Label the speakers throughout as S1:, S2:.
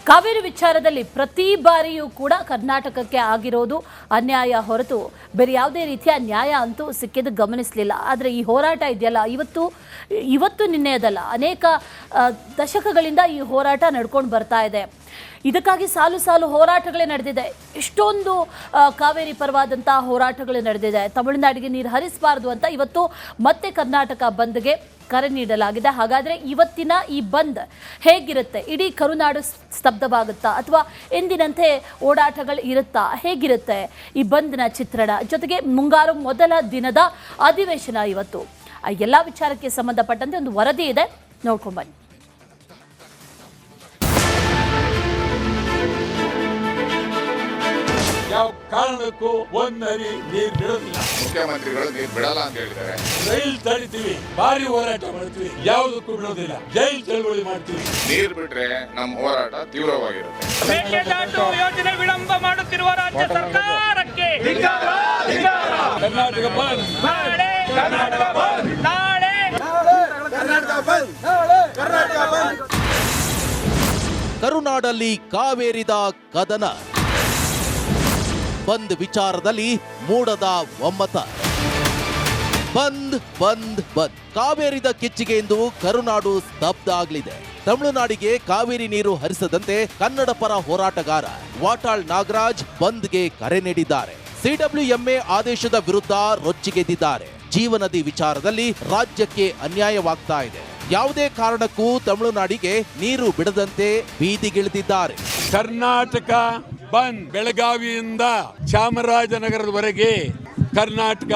S1: ಕಾವೇರಿ ವಿಚಾರದಲ್ಲಿ ಪ್ರತಿ ಬಾರಿಯೂ ಕೂಡ ಕರ್ನಾಟಕಕ್ಕೆ ಆಗಿರೋದು ಅನ್ಯಾಯ ಹೊರತು ಬೇರೆ ಯಾವುದೇ ರೀತಿಯ ನ್ಯಾಯ ಅಂತೂ ಸಿಕ್ಕಿದ್ದು ಗಮನಿಸಲಿಲ್ಲ. ಆದರೆ ಈ ಹೋರಾಟ ಇದೆಯಲ್ಲ, ಇವತ್ತು ನಿನ್ನೆಯದಲ್ಲ, ಅನೇಕ ದಶಕಗಳಿಂದ ಈ ಹೋರಾಟ ನಡ್ಕೊಂಡು ಬರ್ತಾ ಇದೆ. ಇದಕ್ಕಾಗಿ ಸಾಲು ಸಾಲು ಹೋರಾಟಗಳೇ ನಡೆದಿದೆ. ಇಷ್ಟೊಂದು ಕಾವೇರಿ ಪರವಾದಂಥ ಹೋರಾಟಗಳು ನಡೆದಿದೆ. ತಮಿಳುನಾಡಿಗೆ ನೀರು ಹರಿಸಬಾರ್ದು ಅಂತ ಇವತ್ತು ಮತ್ತೆ ಕರ್ನಾಟಕ ಬಂದ್ಗೆ ಕರೆ ನೀಡಲಾಗಿದೆ. ಹಾಗಾದರೆ ಇವತ್ತಿನ ಈ ಬಂದ್ ಹೇಗಿರುತ್ತೆ? ಇಡೀ ಕರುನಾಡು ಸ್ತಬ್ಧವಾಗುತ್ತಾ ಅಥವಾ ಎಂದಿನಂತೆ ಓಡಾಟಗಳು ಇರುತ್ತಾ? ಹೇಗಿರುತ್ತೆ ಈ ಬಂದ್ನ ಚಿತ್ರಣ? ಜೊತೆಗೆ ಮುಂಗಾರು ಮೊದಲ ದಿನದ ಅಧಿವೇಶನ ಇವತ್ತು. ಎಲ್ಲ ವಿಚಾರಕ್ಕೆ ಸಂಬಂಧಪಟ್ಟಂತೆ ಒಂದು ವರದಿ ಇದೆ, ನೋಡ್ಕೊಂಡ್ಬನ್ನಿ.
S2: ಯಾವ ಕಾರಣಕ್ಕೂ ಒಂದರಿ ನೀರು ಬಿಡೋದಿಲ್ಲ.
S3: ಮುಖ್ಯಮಂತ್ರಿಗಳು ನೀರು ಬಿಡಲ್ಲ ಅಂತ ಹೇಳಿದ್ದಾರೆ.
S2: ರೈಲ್ ತಡಿತೀವಿ, ಭಾರಿ ಹೋರಾಟ ಮಾಡ್ತೀವಿ, ಯಾವುದಕ್ಕೂ ಬಿಡೋದಿಲ್ಲ, ಜೈಲ್ ಚಳವಳಿ ಮಾಡ್ತೀವಿ.
S3: ನೀರು ಬಿಟ್ರೆ ನಮ್ಮ ಹೋರಾಟ ತೀವ್ರವಾಗಿರುತ್ತೆ.
S4: ಮೇಕೆದಾಟು ಯೋಜನೆ ವಿಳಂಬ ಮಾಡುತ್ತಿರುವ ರಾಜ್ಯ ಸರ್ಕಾರಕ್ಕೆ
S2: ಕರ್ನಾಟಕ ಬಂದ್,
S4: ನಾಳೆ
S2: ಕರ್ನಾಟಕ ಬಂದ್,
S4: ನಾಳೆ
S2: ಕರ್ನಾಟಕ ಬಂದ್, ಕರ್ನಾಟಕ ಬಂದ್.
S5: ಕರುನಾಡಲ್ಲಿ ಕಾವೇರಿದ ಕದನ, ಬಂದ್ ವಿಚಾರದಲ್ಲಿ ಮೂಡದ ಒಮ್ಮತ. ಬಂದ್ ಬಂದ್ ಬಂದ್, ಕಾವೇರಿದ ಕಿಚ್ಚಿಗೆಯಿಂದ ಕರುನಾಡು ಸ್ತಬ್ಧ ಆಗಲಿದೆ. ತಮಿಳುನಾಡಿಗೆ ಕಾವೇರಿ ನೀರು ಹರಿಸದಂತೆ ಕನ್ನಡ ಪರ ಹೋರಾಟಗಾರ ವಾಟಾಳ್ ನಾಗರಾಜ್ ಬಂದ್ಗೆ ಕರೆ ನೀಡಿದ್ದಾರೆ. ಸಿಡಬ್ಲ್ಯೂಎಂಎ ಆದೇಶದ ವಿರುದ್ಧ ರೊಚ್ಚಿಗೆದ್ದಿದ್ದಾರೆ. ಜೀವನದಿ ವಿಚಾರದಲ್ಲಿ ರಾಜ್ಯಕ್ಕೆ ಅನ್ಯಾಯವಾಗ್ತಾ ಇದೆ, ಯಾವುದೇ ಕಾರಣಕ್ಕೂ ತಮಿಳುನಾಡಿಗೆ ನೀರು ಬಿಡದಂತೆ ಬೀದಿಗಿಳಿದಿದ್ದಾರೆ.
S2: ಕರ್ನಾಟಕ ಬಂದ್, ಬೆಳಗಾವಿಯಿಂದ ಚಾಮರಾಜನಗರದವರೆಗೆ ಕರ್ನಾಟಕ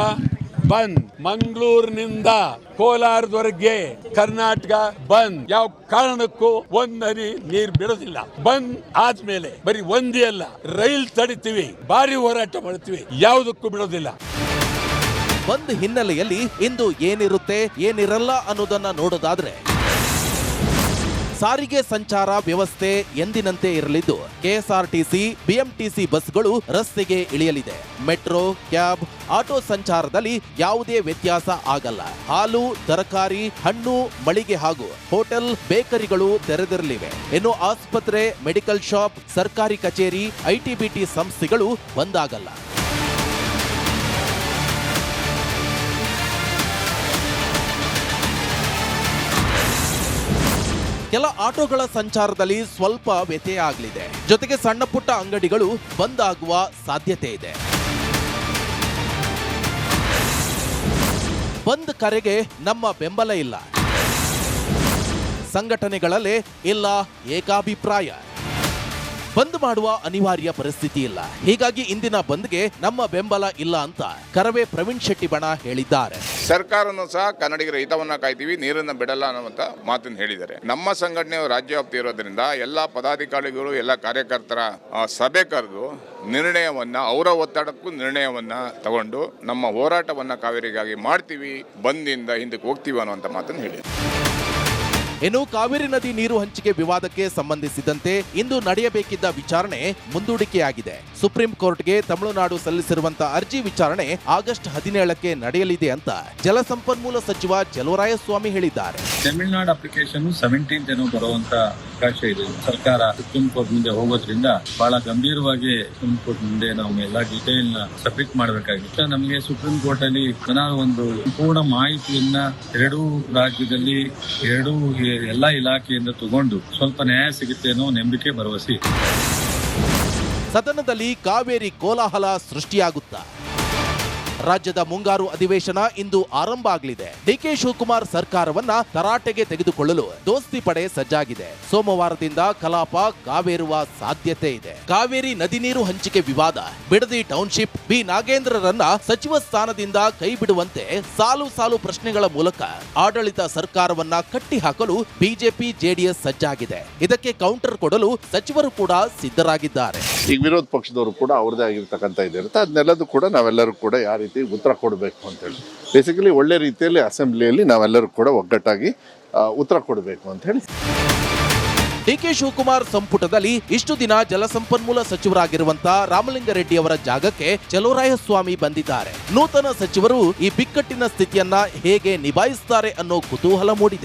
S2: ಬಂದ್, ಮಂಗಳೂರಿನಿಂದ ಕೋಲಾರದವರೆಗೆ ಕರ್ನಾಟಕ ಬಂದ್. ಯಾವ ಕಾರಣಕ್ಕೂ ಒಂದರಿ ನೀರು ಬಿಡೋದಿಲ್ಲ. ಬಂದ್ ಆದ್ಮೇಲೆ ಬರೀ ಒಂದೇ ಅಲ್ಲ, ರೈಲ್ ತಡಿತೀವಿ, ಭಾರಿ ಹೋರಾಟ ಮಾಡ್ತೀವಿ, ಯಾವುದಕ್ಕೂ ಬಿಡೋದಿಲ್ಲ.
S5: ಬಂದ್ ಹಿನ್ನೆಲೆಯಲ್ಲಿ ಇಂದು ಏನಿರುತ್ತೆ ಏನಿರಲ್ಲ ಅನ್ನೋದನ್ನ ನೋಡೋದಾದ್ರೆ, ಸಾರಿಗೆ ಸಂಚಾರ ವ್ಯವಸ್ಥೆ ಎಂದಿನಂತೆ ಇರಲಿದ್ದು ಕೆಎಸ್ಆರ್ಟಿಸಿ, ಬಿಎಂಟಿಸಿ ಬಸ್ಗಳು ರಸ್ತೆಗೆ ಇಳಿಯಲಿದೆ. ಮೆಟ್ರೋ, ಕ್ಯಾಬ್, ಆಟೋ ಸಂಚಾರದಲ್ಲಿ ಯಾವುದೇ ವ್ಯತ್ಯಾಸ ಆಗಲ್ಲ. ಹಾಲು, ತರಕಾರಿ, ಹಣ್ಣು, ಮಳಿಗೆ ಹಾಗೂ ಹೋಟೆಲ್, ಬೇಕರಿಗಳು ತೆರೆದಿರಲಿವೆ. ಇನ್ನು ಆಸ್ಪತ್ರೆ, ಮೆಡಿಕಲ್ ಶಾಪ್, ಸರ್ಕಾರಿ ಕಚೇರಿ, ಐಟಿ-ಬಿಟಿ ಸಂಸ್ಥೆಗಳು ಬಂದಾಗಲ್ಲ. ಕೆಲ ಆಟೋಗಳ ಸಂಚಾರದಲ್ಲಿ ಸ್ವಲ್ಪ ವ್ಯತ್ಯಯ ಆಗಲಿದೆ. ಜೊತೆಗೆ ಸಣ್ಣ ಪುಟ್ಟ ಅಂಗಡಿಗಳು ಬಂದ್ ಆಗುವ ಸಾಧ್ಯತೆ ಇದೆ. ಬಂದ್ ಕರೆಗೆ ನಮ್ಮ ಬೆಂಬಲ ಇಲ್ಲ, ಸಂಘಟನೆಗಳಲ್ಲೇ ಇಲ್ಲ ಏಕಾಭಿಪ್ರಾಯ. ಬಂದ್ ಮಾಡುವ ಅನಿವಾರ್ಯ ಪರಿಸ್ಥಿತಿ ಇಲ್ಲ, ಹೀಗಾಗಿ ಇಂದಿನ ಬಂದ್ಗೆ ನಮ್ಮ ಬೆಂಬಲ ಇಲ್ಲ ಅಂತ ಕರವೇ ಪ್ರವೀಣ್ ಶೆಟ್ಟಿ ಬಣ ಹೇಳಿದ್ದಾರೆ.
S3: ಸರ್ಕಾರನೂ ಸಹ ಕನ್ನಡಿಗರ ಹಿತವನ್ನ ಕಾಯ್ತೀವಿ, ನೀರನ್ನ ಬಿಡಲ್ಲ ಅನ್ನುವಂತ ಮಾತನ್ನು ಹೇಳಿದ್ದಾರೆ. ನಮ್ಮ ಸಂಘಟನೆ ರಾಜ್ಯ ವ್ಯಾಪ್ತಿ ಇರೋದ್ರಿಂದ ಎಲ್ಲಾ ಪದಾಧಿಕಾರಿಗಳು, ಎಲ್ಲ ಕಾರ್ಯಕರ್ತರ ಸಭೆ ಕರೆದು ನಿರ್ಣಯವನ್ನ, ಅವರ ಒತ್ತಡಕ್ಕೂ ನಿರ್ಣಯವನ್ನ ತಗೊಂಡು ನಮ್ಮ ಹೋರಾಟವನ್ನ ಕಾವೇರಿಗಾಗಿ ಮಾಡ್ತೀವಿ, ಬಂದಿಂದ ಹಿಂದಕ್ಕೆ ಹೋಗ್ತೀವಿ ಅನ್ನುವಂತ ಮಾತನ್ನು ಹೇಳಿ.
S5: ಇನ್ನು ಕಾವೇರಿ ನದಿ ನೀರು ಹಂಚಿಕೆ ವಿವಾದಕ್ಕೆ ಸಂಬಂಧಿಸಿದಂತೆ ಇಂದು ನಡೆಯಬೇಕಿದ್ದ ವಿಚಾರಣೆ ಮುಂದೂಡಿಕೆಯಾಗಿದೆ. ಸುಪ್ರೀಂ ಕೋರ್ಟ್ಗೆ ತಮಿಳುನಾಡು ಸಲ್ಲಿಸಿರುವಂತಹ ಅರ್ಜಿ ವಿಚಾರಣೆ ಆಗಸ್ಟ್ 17ಕ್ಕೆ ನಡೆಯಲಿದೆ ಅಂತ ಜಲಸಂಪನ್ಮೂಲ ಸಚಿವ ಚಲುವರಾಯಸ್ವಾಮಿ ಹೇಳಿದ್ದಾರೆ.
S6: ತಮಿಳುನಾಡು ಅಪ್ಲಿಕೇಶನ್ 17 ಏನೋ ಬರುವಂತ ಅವಕಾಶ ಇದೆ. ಸರ್ಕಾರ ಸುಪ್ರೀಂ ಕೋರ್ಟ್ ಮುಂದೆ ಹೋಗೋದ್ರಿಂದ ಬಹಳ ಗಂಭೀರವಾಗಿ ಸುಪ್ರೀಂ ಕೋರ್ಟ್ ಮುಂದೆ ನಾವು ಎಲ್ಲ ಡೀಟೇಲ್ ನ ಸಬ್ಮಿಟ್ ಮಾಡಬೇಕಾಗಿತ್ತು. ನಮಗೆ ಸುಪ್ರೀಂ ಕೋರ್ಟ್ ಅಲ್ಲಿ ಒಂದು ಸಂಪೂರ್ಣ ಮಾಹಿತಿಯನ್ನ ಎರಡೂ ರಾಜ್ಯದಲ್ಲಿ ಎಲ್ಲ ಇಲಾಖೆಯಿಂದ ತಗೊಂಡು ಸ್ವಲ್ಪ ನ್ಯಾಯ ಸಿಗುತ್ತೆ ಅನ್ನೋ ನಂಬಿಕೆ, ಭರವಸೆ.
S5: ಸದನದಲ್ಲಿ ಕಾವೇರಿ ಕೋಲಾಹಲ ಸೃಷ್ಟಿಯಾಗುತ್ತಾ ರಾಜ್ಯದ ಮುಂಗಾರು ಅಧಿವೇಶನ ಇಂದು ಆರಂಭ ಆಗಲಿದೆ. ಡಿಕೆ ಶಿವಕುಮಾರ್ ಸರ್ಕಾರವನ್ನ ತರಾಟೆಗೆ ತೆಗೆದುಕೊಳ್ಳಲು ದೋಸ್ತಿ ಪಡೆ ಸಜ್ಜಾಗಿದೆ. ಸೋಮವಾರದಿಂದ ಕಲಾಪ ಕಾವೇರುವ ಸಾಧ್ಯತೆ ಇದೆ. ಕಾವೇರಿ ನದಿ ನೀರು ಹಂಚಿಕೆ ವಿವಾದ, ಬಿಡದಿ ಟೌನ್ಶಿಪ್, ಬಿ ನಾಗೇಂದ್ರರನ್ನ ಸಚಿವ ಸ್ಥಾನದಿಂದ ಕೈ ಬಿಡುವಂತೆ ಸಾಲು ಸಾಲು ಪ್ರಶ್ನೆಗಳ ಮೂಲಕ ಆಡಳಿತ ಸರ್ಕಾರವನ್ನ ಕಟ್ಟಿ ಹಾಕಲು ಬಿಜೆಪಿ ಜೆಡಿಎಸ್ ಸಜ್ಜಾಗಿದೆ. ಇದಕ್ಕೆ ಕೌಂಟರ್ ಕೊಡಲು ಸಚಿವರು ಕೂಡ ಸಿದ್ಧರಾಗಿದ್ದಾರೆ.
S7: ಈಗ ವಿರೋಧ ಪಕ್ಷದವರು ಕೂಡ ಅವ್ರದೇ ಆಗಿರ್ತಕ್ಕಂಥ ಇದಿರುತ್ತೆ, ಅದನ್ನೆಲ್ಲದೂ ಕೂಡ ನಾವೆಲ್ಲರೂ ಕೂಡ ಯಾವ ರೀತಿ ಉತ್ತರ ಕೊಡಬೇಕು ಅಂತ ಹೇಳಿ, ಬೇಸಿಕಲಿ ಒಳ್ಳೆ ರೀತಿಯಲ್ಲಿ ಅಸೆಂಬ್ಲಿಯಲ್ಲಿ ನಾವೆಲ್ಲರೂ ಕೂಡ ಒಗ್ಗಟ್ಟಾಗಿ ಉತ್ತರ ಕೊಡಬೇಕು ಅಂತ ಹೇಳಿ.
S5: ಡಿಕೆ ಶಿವಕುಮಾರ್ ಸಂಪುಟದಲ್ಲಿ ಇಷ್ಟು ದಿನ ಜಲಸಂಪನ್ಮೂಲ ಸಚಿವರಾಗಿರುವಂತಹ ರಾಮಲಿಂಗಾರೆಡ್ಡಿ ಅವರ ಜಾಗಕ್ಕೆ ಚಲುವರಾಯಸ್ವಾಮಿ ಬಂದಿದ್ದಾರೆ. ನೂತನ ಸಚಿವರು ಈ ಬಿಕ್ಕಟ್ಟಿನ ಸ್ಥಿತಿಯನ್ನ ಹೇಗೆ ನಿಭಾಯಿಸುತ್ತಾರೆ ಅನ್ನೋ ಕುತೂಹಲ ಮೂಡಿದೆ.